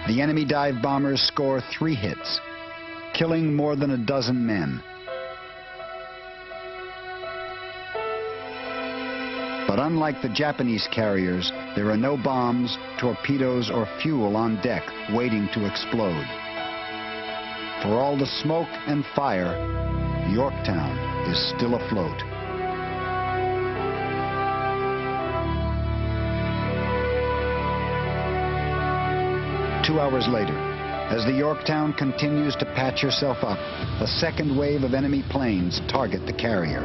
The enemy dive bombers score 3 hits, killing more than a dozen men. But unlike the Japanese carriers, there are no bombs, torpedoes, or fuel on deck waiting to explode. For all the smoke and fire, Yorktown is still afloat. Two hours later, as the Yorktown continues to patch herself up, a second wave of enemy planes target the carrier.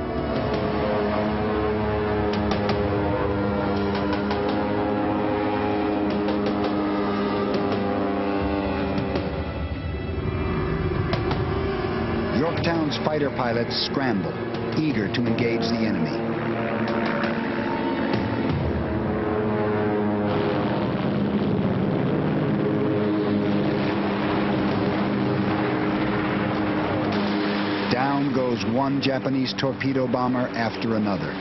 Yorktown's fighter pilots scramble, eager to engage the enemy. Down goes one Japanese torpedo bomber after another.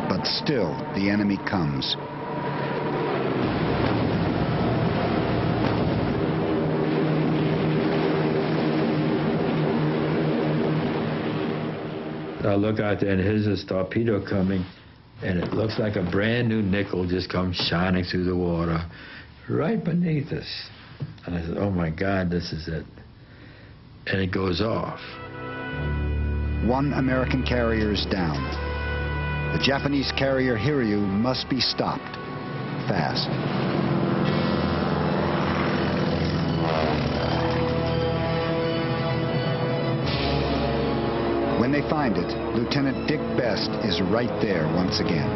But still, the enemy comes. I look out there and here's this torpedo coming, and it looks like a brand new nickel just comes shining through the water right beneath us. And I said, oh my God, this is it. And it goes off. One American carrier is down. The Japanese carrier Hiryu must be stopped fast. When they find it, Lieutenant Dick Best is right there once again.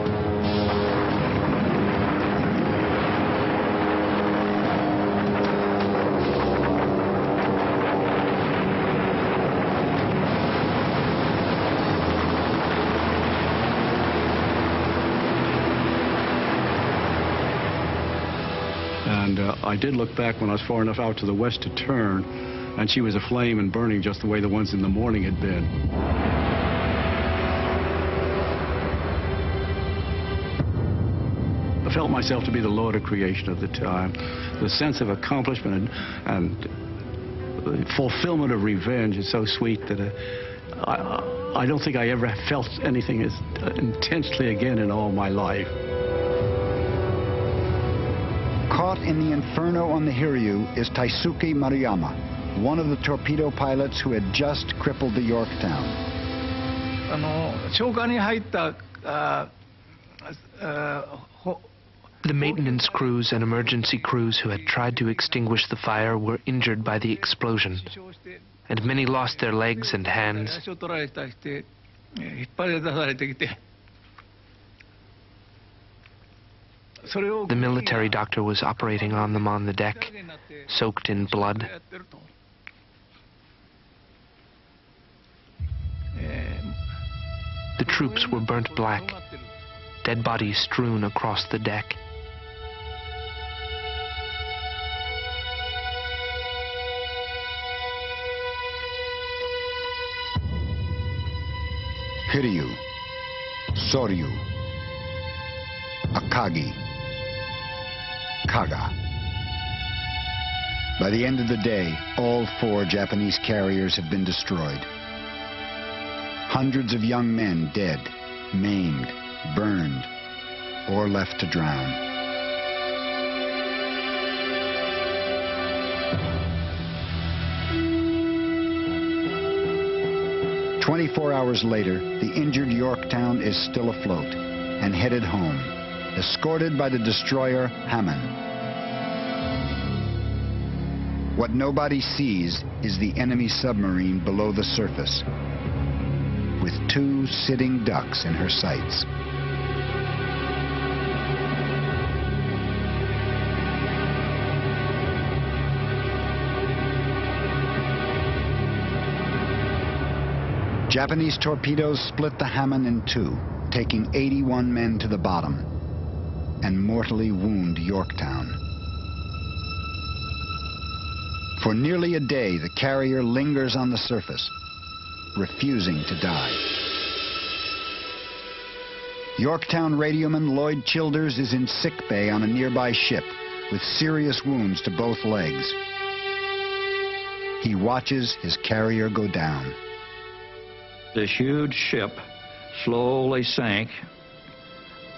And I did look back when I was far enough out to the west to turn, and she was aflame and burning just the way the ones in the morning had been. I felt myself to be the lord of creation at the time. The sense of accomplishment and the fulfillment of revenge is so sweet that I don't think I ever felt anything as intensely again in all my life. Caught in the inferno on the Hiryu is Taisuke Maruyama, one of the torpedo pilots who had just crippled the Yorktown. The maintenance crews and emergency crews who had tried to extinguish the fire were injured by the explosion, and many lost their legs and hands. The military doctor was operating on them on the deck, soaked in blood. The troops were burnt black, dead bodies strewn across the deck. Hiryu, Soryu, Akagi, Kaga. By the end of the day, all 4 Japanese carriers had been destroyed. Hundreds of young men dead, maimed, burned, or left to drown. 24 hours later, the injured Yorktown is still afloat and headed home, escorted by the destroyer Hammond. What nobody sees is the enemy submarine below the surface, with 2 sitting ducks in her sights. Japanese torpedoes split the Hammond in 2, taking 81 men to the bottom and mortally wound Yorktown. For nearly a day, the carrier lingers on the surface, refusing to die. Yorktown radioman Lloyd Childers is in sick bay on a nearby ship with serious wounds to both legs. He watches his carrier go down. This huge ship slowly sank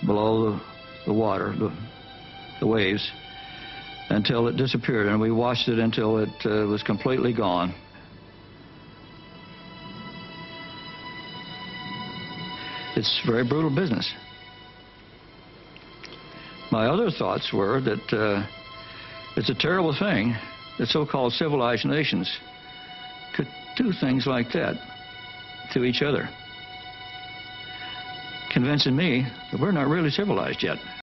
below the water, the waves, until it disappeared, and we watched it until it was completely gone. It's very brutal business. My other thoughts were that it's a terrible thing that so-called civilized nations could do things like that to each other, convincing me that we're not really civilized yet.